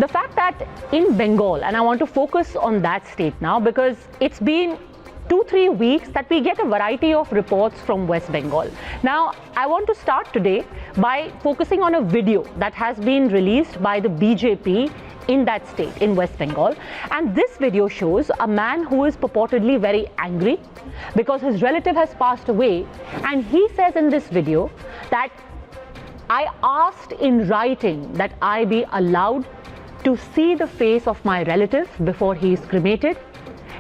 The fact that in Bengal, and I want to focus on that state now because it's been 2-3 weeks that we get a variety of reports from West Bengal. Now, I want to start today by focusing on a video that has been released by the BJP in that state, in West Bengal. And this video shows a man who is purportedly very angry because his relative has passed away. And he says in this video that I asked in writing that I be allowed to see the face of my relative before he is cremated.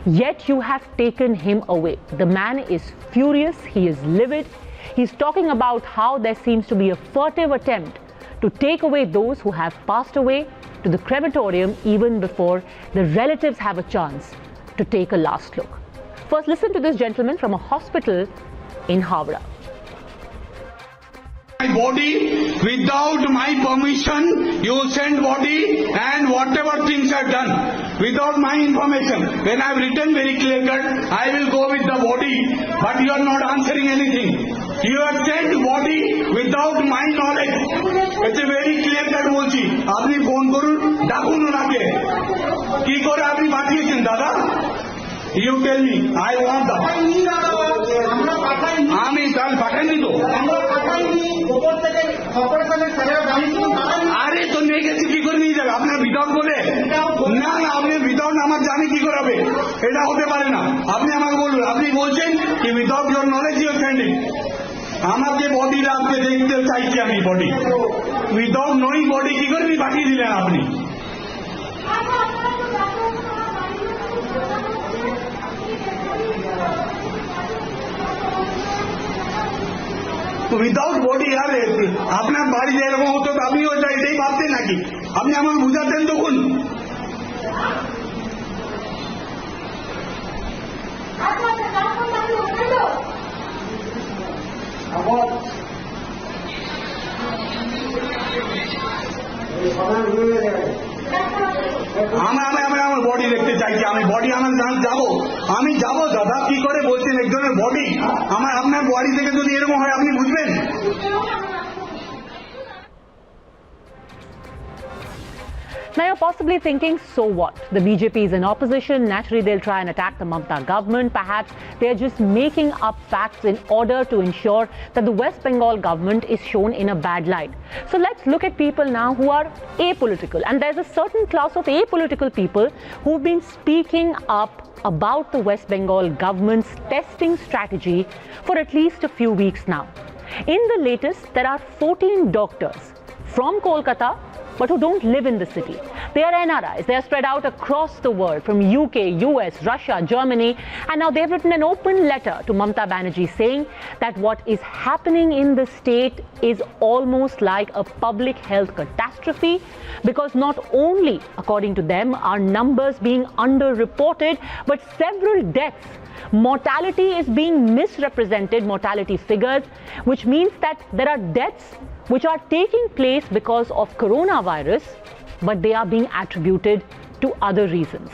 Yet you have taken him away. The man is furious, he is livid. He's talking about how there seems to be a furtive attempt to take away those who have passed away to the crematorium even before the relatives have a chance to take a last look. First, listen to this gentleman from a hospital in Howrah. My body, without my permission, you send body and whatever things are done without my information. When I have written very clear cut, I will go with the body, but you are not answering anything. You have sent body without my knowledge. It's a very clear cut বলছি আপনি phone করুন ডাকুন ওনাকে কি করে আপনি পাঠিয়েছেন দাদা You tell me, I want that. আমি তাহলে পাঠাইনি তো আরে তো নিয়ে গেছি কি করে নিয়ে যাবে আপনার বিদাউট বলে না না আপনি বিদাউট আমার জানি কি করাবে এটা হতে পারে না আপনি আমাকে বলুন আপনি বলছেন কি without your knowledge your sending আমাকে বডি রাখতে দেখতে চাইছি আমি বডি উইদাউট নোয়িং বডি কি করে পাঠিয়ে দিলেন আপনি উইদাউট বডি আর আপনার বাড়ি যেরকম হতো আপনি ওইটা এটাই ভাবতেন নাকি আপনি আমাকে বুঝাতেন তখন আমার বডি দেখতে চাইছি আমি বডি আমার যাবো আমি যাবো দাদা কি করে বলছেন একজনের বডি আমার আপনার বডি থেকে যদি এরকম হয় আপনি বুঝবেন Now you're possibly thinking, so what? The BJP is in opposition, naturally they'll try and attack the Mamata government. Perhaps they're just making up facts in order to ensure that the West Bengal government is shown in a bad light. So let's look at people now who are apolitical. And there's a certain class of apolitical people who've been speaking up about the West Bengal government's testing strategy for at least a few weeks now. In the latest, there are 14 doctors from Kolkata but who don't live in the city. They are NRIs. They are spread out across the world from UK, US, Russia, Germany. And now they've written an open letter to Mamata Banerjee saying that what is happening in the state is almost like a public health catastrophe because not only, according to them, are numbers being underreported, but several deaths. Mortality is being misrepresented, mortality figures, which means that there are deaths which are taking place because of coronavirus, but they are being attributed to other reasons.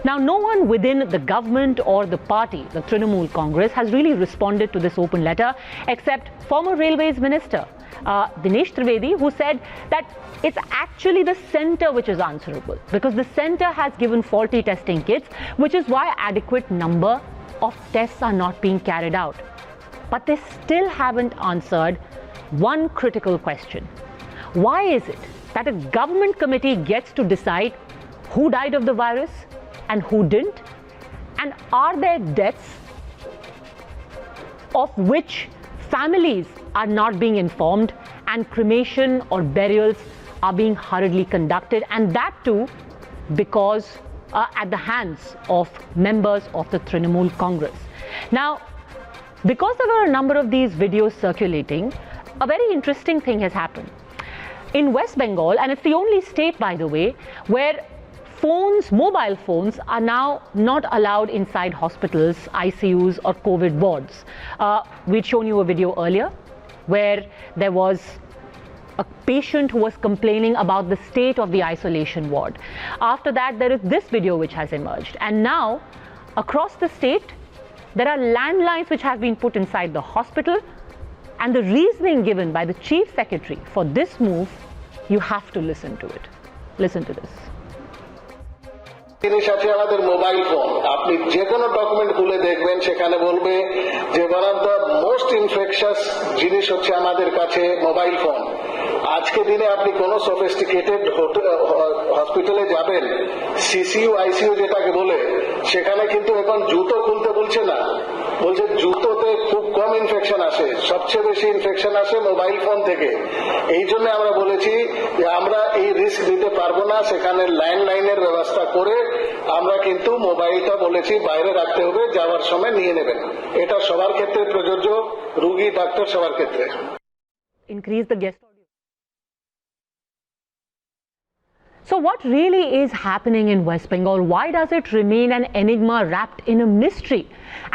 Now, no one within the government or the party, the Trinamool Congress, has really responded to this open letter, except former Railways Minister Dinesh Trivedi, who said that it's actually the centre which is answerable, because the centre has given faulty testing kits, which is why adequate number of tests are not being carried out. But they still haven't answered one critical question. Why is it that a government committee gets to decide who died of the virus and who didn't? And are there deaths of which families are not being informed and cremation or burials are being hurriedly conducted, and that too because at the hands of members of the Trinamool Congress. Now, because there were a number of these videos circulating, a very interesting thing has happened. In West Bengal, and it's the only state, by the way, where mobile phones are now not allowed inside hospitals, ICUs or COVID wards. We'd shown you a video earlier where there was a patient who was complaining about the state of the isolation ward. After that, there is this video which has emerged. And now, across the state, there are landlines which have been put inside the hospital. And the reasoning given by the Chief Secretary for this move, you have to listen to it. Listen to this. জিনিস আছে আমাদের mobile phone, আপনি যে কোনো document খুলে দেখবেন সেখানে বলবে যে one of the most infectious জিনিস হচ্ছে আমাদের কাছে মোবাইল ফোন। আজকে দিনে আপনি কোনো সফিস্টিকেটেড হসপিটালে যাবেন, সিসিইউ আইসিইউ যেটাকে বলে, সেখানে কিন্তু এখন জুতো খুলতে বলছে না, বলছে জুতোতে খুব কম ইনফেকশন আসে, সবচেয়ে বেশি ইনফেকশন আসে মোবাইল ফোন থেকে। এই জন্য আমরা বলেছি যে আমরা এই রিস্ক দিতে পারবো না, সেখানে ল্যান্ডলাইনের ব্যবস্থা করে আমরা কিন্তু মোবাইলটা বলেছি বাইরে রাখতে হবে, যাওয়ার সময় নিয়ে নেবেন। এটা সবার ক্ষেত্রে প্রযোজ্য, রোগী ডাক্তার সবার ক্ষেত্রে। Increase the guest audience. So what really is happening in West Bengal? Why does it remain an enigma wrapped in a mystery?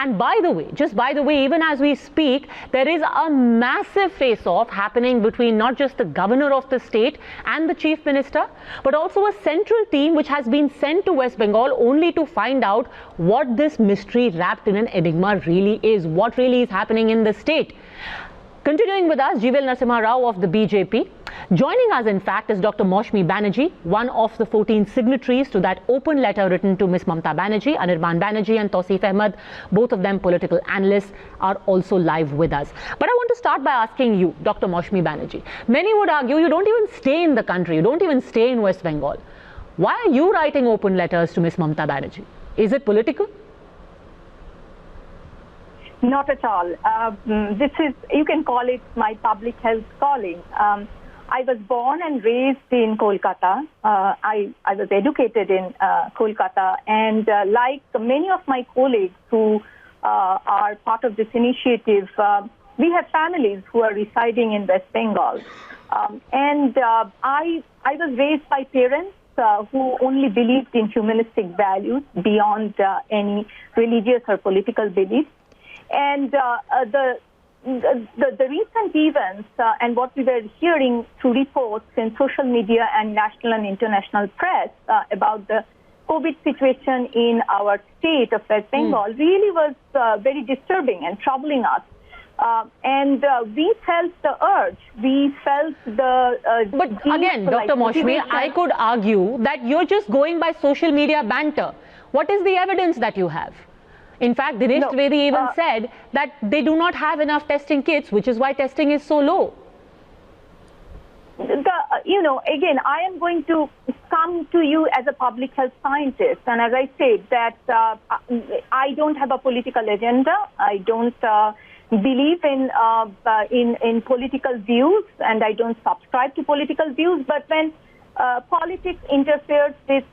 And by the way, just by the way, even as we speak, there is a massive face-off happening between not just the governor of the state and the chief minister, but also a central team which has been sent to West Bengal only to find out what this mystery wrapped in an enigma really is, what really is happening in the state. Continuing with us, Jivel Narasimha Rao of the BJP. Joining us, in fact, is Dr. Maushami Banerjee, one of the 14 signatories to that open letter written to Ms. Mamta Banerjee. Anirban Banerjee and Tausif Ahmed, both of them political analysts, are also live with us. But I want to start by asking you, Dr. Maushami Banerjee. Many would argue you don't even stay in the country, you don't even stay in West Bengal. Why are you writing open letters to Ms. Mamta Banerjee? Is it political? Not at all. This is, you can call it my public health calling. I was born and raised in Kolkata. I was educated in Kolkata, and like many of my colleagues who are part of this initiative, we have families who are residing in West Bengal. I was raised by parents who only believed in humanistic values beyond any religious or political beliefs. And the recent events and what we were hearing through reports in social media and national and international press about the COVID situation in our state of West Bengal really was very disturbing and troubling us. We felt the urge, we felt the... But again, Dr. Maushami, I could argue that you're just going by social media banter. What is the evidence that you have? In fact, Dinesh Trivedi even said that they do not have enough testing kits, which is why testing is so low. Again, I am going to come to you as a public health scientist, and as I said, that I don't have a political agenda. I don't believe in political views, and I don't subscribe to political views. But when politics interferes with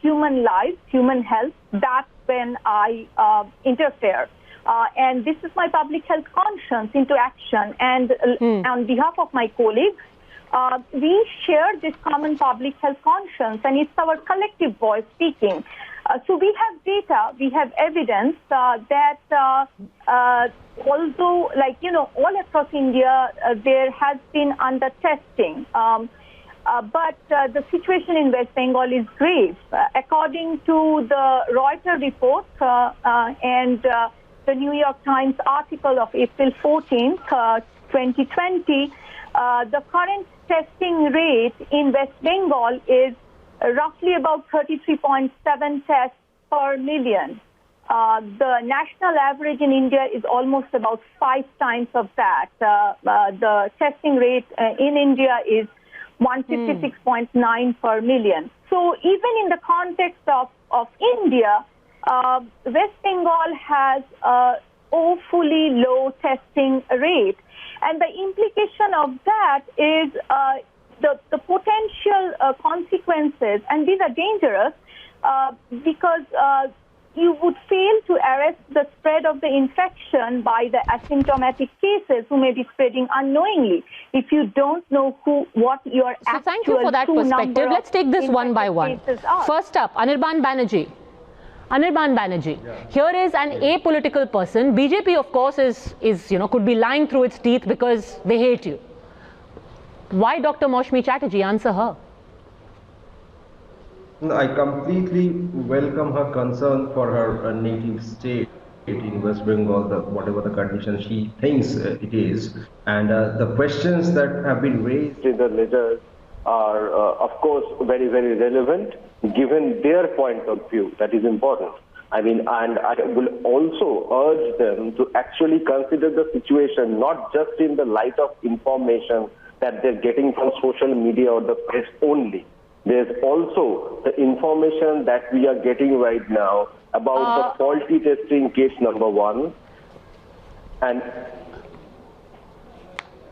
human life, human health, that's when I interfere. And this is my public health conscience into action. And on behalf of my colleagues, we share this common public health conscience, and it's our collective voice speaking. So we have data, we have evidence that although, all across India, there has been under testing. But the situation in West Bengal is grave. According to the Reuters report and the New York Times article of April 14th, 2020, the current testing rate in West Bengal is roughly about 33.7 tests per million. The national average in India is almost about 5 times of that. The testing rate in India is 156.9 per million. So even in the context of India, West Bengal has a awfully low testing rate. And the implication of that is the potential consequences, and these are dangerous because you would fail to arrest the spread of the infection by the asymptomatic cases who may be spreading unknowingly. If you don't know what your so thank you for that perspective. Let's take this one by one. First up, Anirban Banerjee. Here is an apolitical person. BJP, of course, is could be lying through its teeth because they hate you. Why Dr. Maushami Chatterjee? Answer her. I completely welcome her concern for her native state in West Bengal, whatever the condition she thinks it is. And the questions that have been raised in the letter are, of course, very, very relevant given their point of view. That is important. I mean, and I will also urge them to actually consider the situation not just in the light of information that they're getting from social media or the press only. There's also the information that we are getting right now about the faulty testing case number 1. And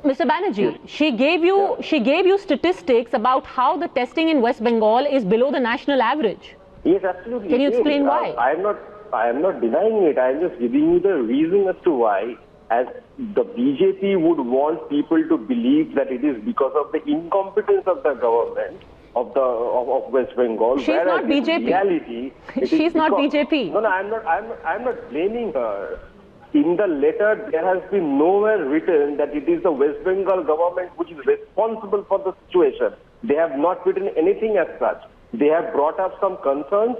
Mr. Banerjee, she gave you statistics about how the testing in West Bengal is below the national average. yes, absolutely. Can you explain why? I am not denying it. I am just giving you the reason as to why, as the BJP would want people to believe that it is because of the incompetence of the government of West Bengal. She's not BJP. In reality, she's not BJP. No, I'm not blaming her. In the letter, there has been nowhere written that it is the West Bengal government which is responsible for the situation. They have not written anything as such. They have brought up some concerns.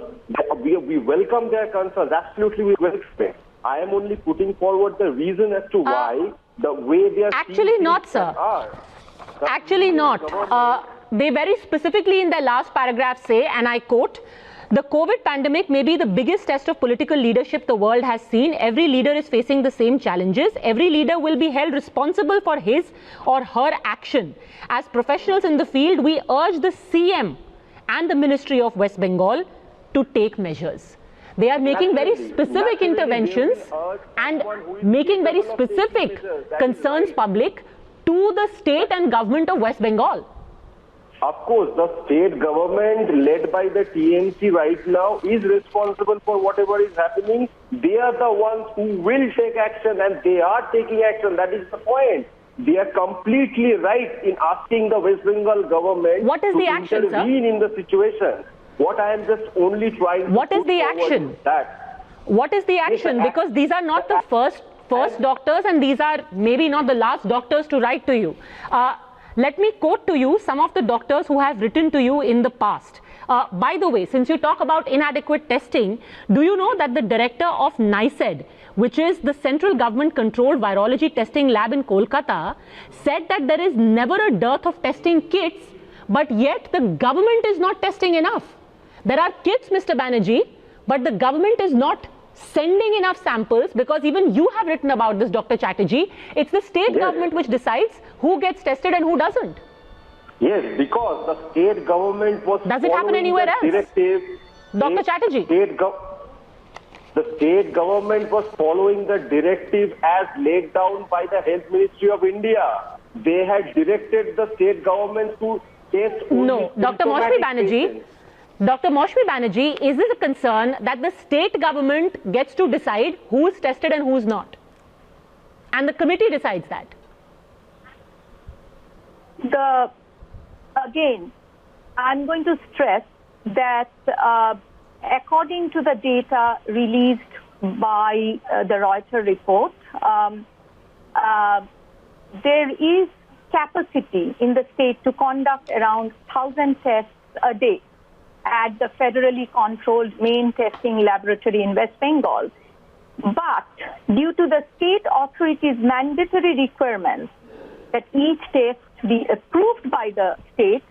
We welcome their concerns. Absolutely, we welcome it. I am only putting forward the reason as to why the way they are actually not, sir. Actually not. They very specifically in their last paragraph say, and I quote, "The COVID pandemic may be the biggest test of political leadership the world has seen. Every leader is facing the same challenges. Every leader will be held responsible for his or her action. As professionals in the field, we urge the CM and the Ministry of West Bengal to take measures." They are making very specific interventions and making very specific concerns public to the state and government of West Bengal. Of course, the state government led by the TMC right now is responsible for whatever is happening. They are the ones who will take action, and they are taking action. That is the point. They are completely right in asking the West Bengal government what is the action, intervene in the situation. What I am just only trying to what is the action? What is the action? Because these are not the first doctors, and these are maybe not the last doctors to write to you. Let me quote to you some of the doctors who have written to you in the past. By the way, since you talk about inadequate testing, do you know that the director of NICED, which is the central government controlled virology testing lab in Kolkata, said that there is never a dearth of testing kits, but yet the government is not testing enough. There are kits, Mr. Banerjee, but the government is not sending enough samples, because even you have written about this, Dr. Chatterjee. It's the state government which decides who gets tested and who doesn't. Yes, because the state government was Does it happen anywhere else? Directive. Dr. Chatterjee. The state government was following the directive as laid down by the Health Ministry of India. They had directed the state government to test only No, Dr. Maushami Banerjee. patients. Dr. Maushami Banerjee, is this a concern that the state government gets to decide who is tested and who is not? And the committee decides that? Again, I'm going to stress that according to the data released by the Reuters report, there is capacity in the state to conduct around 1,000 tests a day at the federally controlled main testing laboratory in West Bengal. But due to the state authorities' mandatory requirements that each test be approved by the state,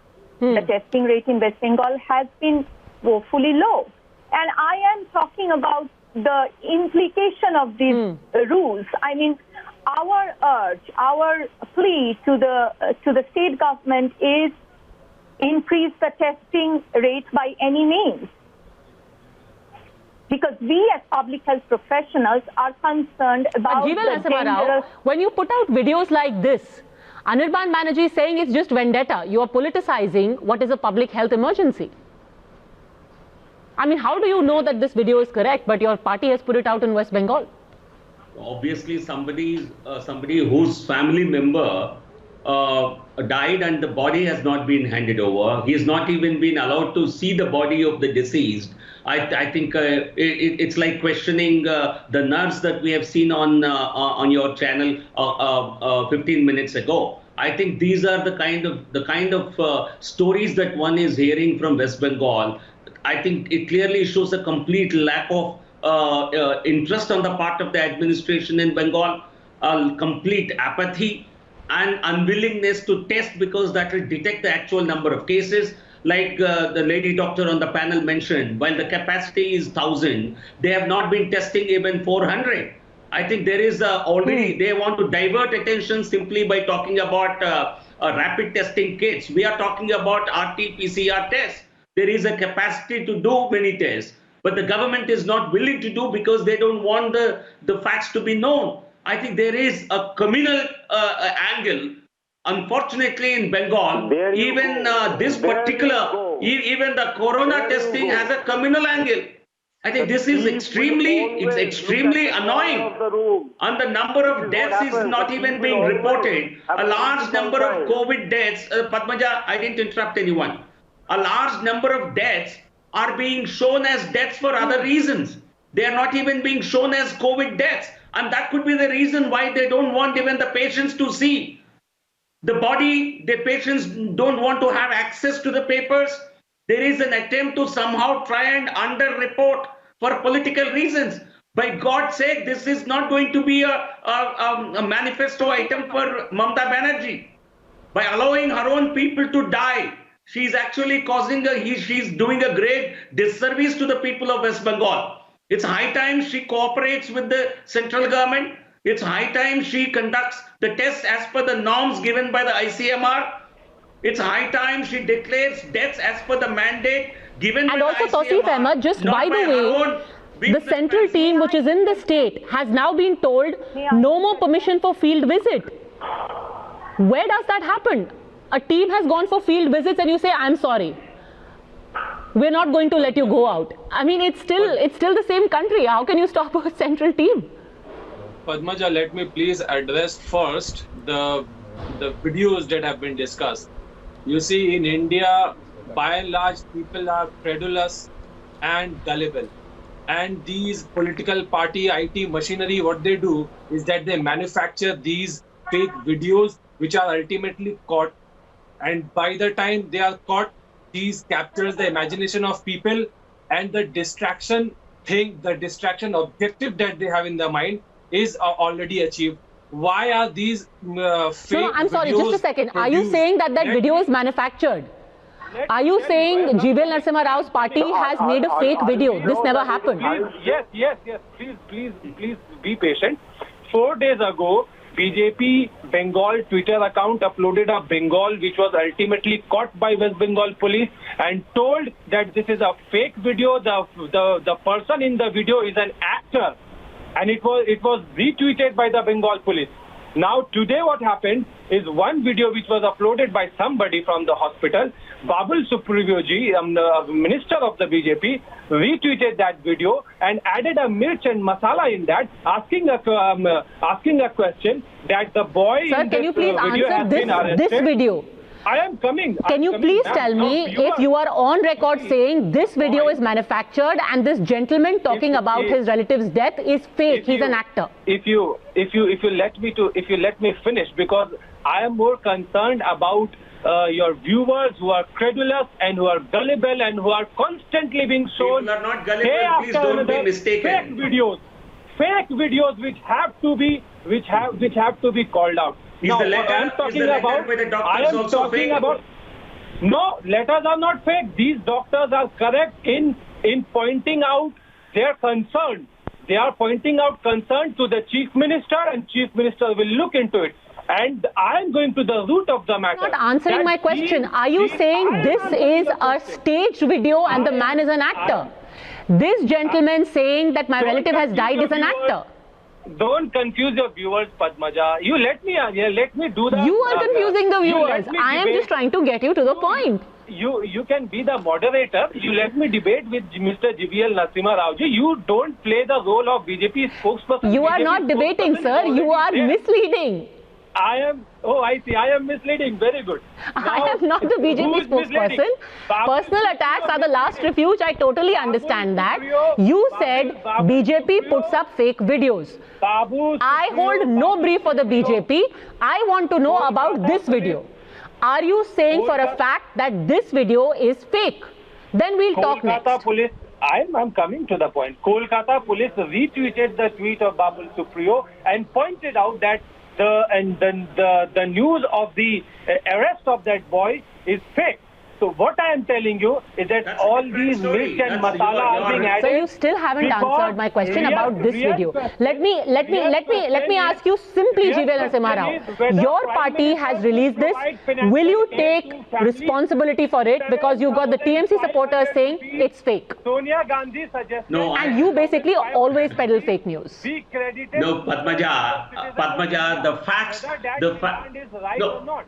the testing rate in West Bengal has been woefully low. And I am talking about the implication of these rules. I mean, our urge, our plea to the state government is increase the testing rate by any means. Because we as public health professionals are concerned about Jeevan the Narasimha Rao, dangerous... when you put out videos like this, Anirban Banerjee is saying it's just vendetta. You are politicizing what is a public health emergency. I mean, how do you know that this video is correct, but your party has put it out in West Bengal? Obviously, somebody whose family member died and the body has not been handed over. He has not even been allowed to see the body of the deceased. I think it's like questioning the nurse that we have seen on your channel 15 minutes ago. I think these are the kind of stories that one is hearing from West Bengal. I think it clearly shows a complete lack of interest on the part of the administration in Bengal, complete apathy. and unwillingness to test because that will detect the actual number of cases. Like the lady doctor on the panel mentioned, while the capacity is 1,000, they have not been testing even 400. I think there is already, they want to divert attention simply by talking about rapid testing kits. We are talking about RT-PCR tests. There is a capacity to do many tests, but the government is not willing to do because they don't want the facts to be known. I think there is a communal angle. Unfortunately, in Bengal, even this particular, even the corona testing has a communal angle. I think this is extremely annoying. And the number of deaths is not even being reported. A large number of COVID deaths, Padmaja, I didn't interrupt anyone. A large number of deaths are being shown as deaths for other reasons. They are not even being shown as COVID deaths. And that could be the reason why they don't want even the patients to see the body. The patients don't want to have access to the papers. There is an attempt to somehow try and underreport for political reasons. By God's sake, this is not going to be a manifesto item for Mamata Banerjee. By allowing her own people to die, she's actually she's doing a great disservice to the people of West Bengal. It's high time she cooperates with the central government. It's high time she conducts the tests as per the norms given by the ICMR. It's high time she declares deaths as per the mandate given by the ICMR. And also, Tawseef Ahmed, just by the way, the central team which is in the state has now been told no more permission for field visit. Where does that happen? A team has gone for field visits and you say, I'm sorry, we're not going to let you go out. I mean, it's still the same country. How can you stop a central team? Padmaja, let me please address first the videos that have been discussed. You see, in India, by and large, people are credulous and gullible. And these political party IT machinery, what they do is that they manufacture these fake videos which are ultimately caught. And by the time they are caught, these captures the imagination of people, and the distraction objective that they have in their mind is already achieved. Why are these fake No, I'm sorry, videos just a second. Are you produced? saying that video is manufactured? Are you saying GVL Narasimha Rao's party has made a fake video? This never happened. Yes. Please be patient. 4 days ago, BJP Bengal Twitter account uploaded a Bengal which was ultimately caught by West Bengal police and told that this is a fake video. The person in the video is an actor, and it was retweeted by the Bengal police. Now today what happened is one video which was uploaded by somebody from the hospital, Babul Supriyo ji, minister of the BJP, retweeted that video and added a mirch and masala in that, asking a question that the boy Sir, in can you please video has been answer arrested. this video? I am coming. Can you please tell me if you are on record saying this video is manufactured and this gentleman talking about his relative's death is fake? He's an actor. If you let me finish, because I am more concerned about your viewers who are credulous and who are gullible and who are constantly being shown People are not gullible. Please don't be mistaken. Fake videos which have to be called out. Is Now, the letter, I am talking is the letter about, by the doctors I am also talking fake? about. No, letters are not fake. These doctors are correct in pointing out their concern. They are pointing out concern to the Chief Minister, and Chief Minister will look into it. And I am going to the root of the matter. Not answering my question. Are you saying this is a staged video and the man is an actor? This gentleman saying that my relative has died is an actor. Don't confuse your viewers, Padmaja. You let me do that. You are confusing the viewers. I am just trying to get you to the point. You can be the moderator. You let me debate with Mr. GVL Narasimha Rao ji. You don't play the role of BJP spokesperson. You are not debating, sir. You are misleading. I see. I am misleading. Very good. I am not the BJP spokesperson. Personal attacks are the last refuge. I totally understand that. You said BJP puts up fake videos. I hold no brief for the BJP. I want to know about this video. Are you saying for a fact that this video is fake? Then we'll talk next. Police, I'm coming to the point. Kolkata police retweeted the tweet of Babul Supriyo and pointed out that the news of the arrest of that boy is fake. So what I am telling you is that That's a all different these story. milk and That's masala your- are being added. So you still haven't because answered my question about this real video. question- Let me ask you simply, real G.V.L. question Narasimha Rao. is whether Your Prime party Minister has released this. provide financial Will you aid take to families? responsibility for it because you got the TMC supporters saying it's fake? Sonia Gandhi suggested. No, And you basically always peddle fake news. Be credited. No, Padmaja, the facts, Whether that the demand is right no, or not.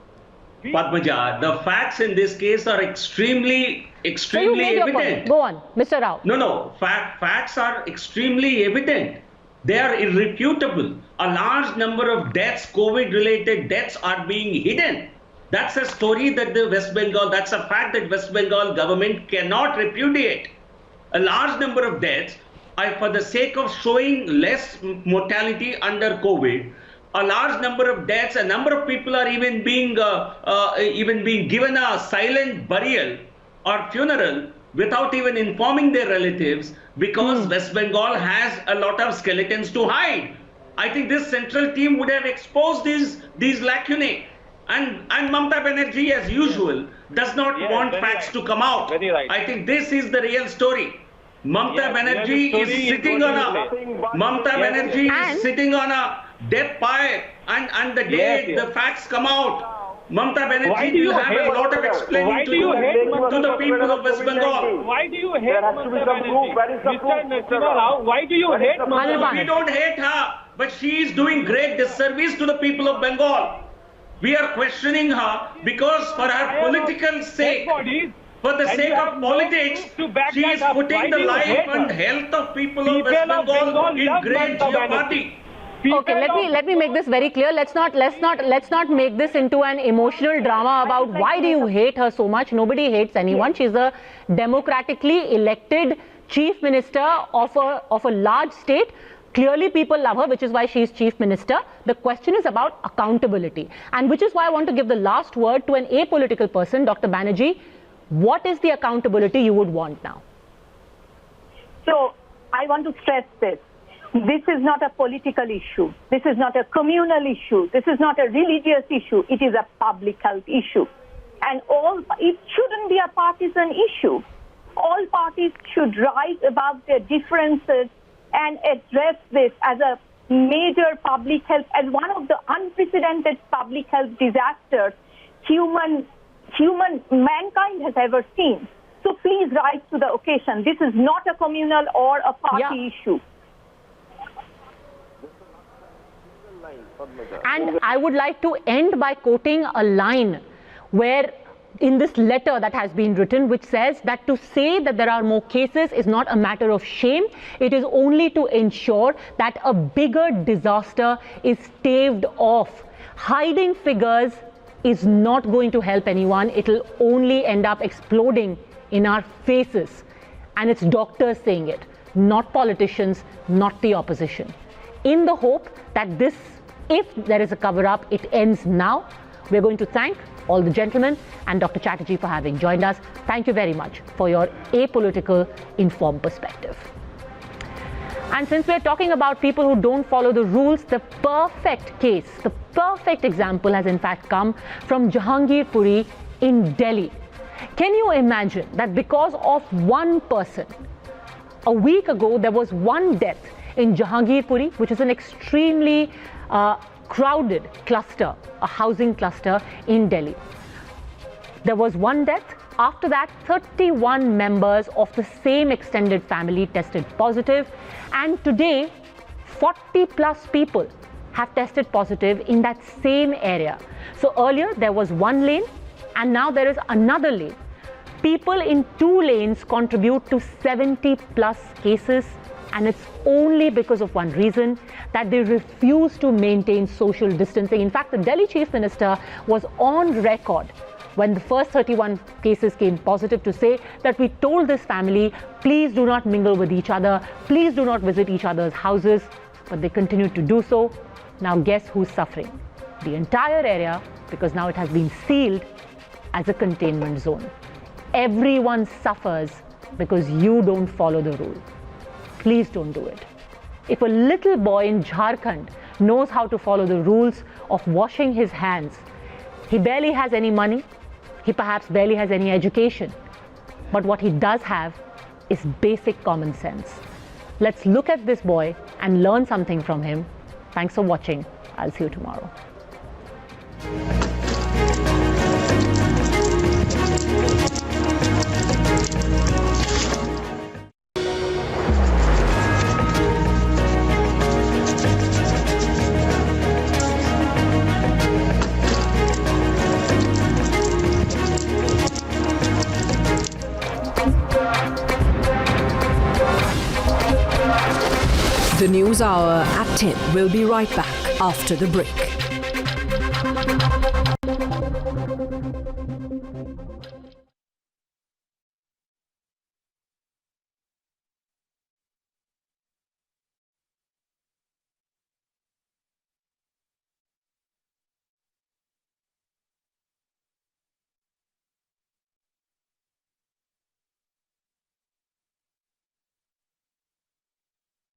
Be Padmaja, the facts in this case are extremely So you made your point. evident. Go on, Mr. Rao. No, facts are extremely evident. They are irrefutable. A large number of deaths, COVID-related deaths, are being hidden. That's a story that that's a fact that West Bengal government cannot repudiate. A large number of deaths, for the sake of showing less mortality under COVID, a large number of deaths, a number of people are even being given a silent burial or funeral without even informing their relatives because West Bengal has a lot of skeletons to hide. I think this central team would have exposed these lacunae. And Mamata Banerjee, as usual, does not Yes, want very facts right. to come out. Very right. I think this is the real story. Mamata Yes, Banerjee real is story is sitting what on you Mamata Yes. Banerjee And- is sitting on a death pyre, and the day Yes, yes. the facts come out, Mamata Why Banerjee do you will have hate- a lot of why explaining do you hate to the people of West Bengal. Why do you hate There has to be Mamata some proof. Banerjee? Where is the Mr. proof, Mr. Narasimha Rao, why do you hate Mamata Anirban. We don't hate her, but she is doing great disservice to the people of Bengal. We are questioning her because for her political sake, for the And sake you have of no politics, proof to back she that is up. Why putting do the you life hate and her? health of people of People West of Bengal Bengal in love great Mamata jeopardy. Okay, let me make this very clear. Let's not make this into an emotional drama about why do you hate her so much. Nobody hates anyone. She's a democratically elected chief minister of a large state. Clearly people love her, which is why she is chief minister. The question is about accountability, and which is why I want to give the last word to an apolitical person, Dr. Banerjee. What is the accountability you would want now? So I want to stress this. This is not a political issue. This is not a communal issue. This is not a religious issue. It is a public health issue. And it shouldn't be a partisan issue. All parties should rise above their differences and address this as a major public health, as one of the unprecedented public health disasters mankind has ever seen. So please rise to the occasion. This is not a communal or a party issue. And I would like to end by quoting a line where in this letter that has been written, which says that to say that there are more cases is not a matter of shame. It is only to ensure that a bigger disaster is staved off. Hiding figures is not going to help anyone. It will only end up exploding in our faces. And it's doctors saying it, not politicians, not the opposition. In the hope that this, if there is a cover-up, it ends now. We're going to thank all the gentlemen and Dr. Chatterjee for having joined us. Thank you very much for your apolitical, informed perspective. And since we're talking about people who don't follow the rules, the perfect case, the perfect example has in fact come from Jahangir Puri in Delhi. Can you imagine that because of one person, a week ago there was one death in Jahangir Puri, which is an extremely crowded cluster, a housing cluster in Delhi. There was one death. After that, 31 members of the same extended family tested positive. And today, 40 plus people have tested positive in that same area. So earlier there was one lane and now there is another lane. People in two lanes contribute to 70 plus cases. And it's only because of one reason, that they refuse to maintain social distancing. In fact, the Delhi Chief Minister was on record when the first 31 cases came positive to say that we told this family, please do not mingle with each other, please do not visit each other's houses, but they continued to do so. Now guess who's suffering? The entire area, because now it has been sealed as a containment zone. Everyone suffers because you don't follow the rule. Please don't do it. If a little boy in Jharkhand knows how to follow the rules of washing his hands. He barely has any money. He perhaps barely has any education. But what he does have is basic common sense. Let's look at this boy and learn something from him. Thanks for watching. I'll see you tomorrow. The News Hour at 10 will be right back after the break.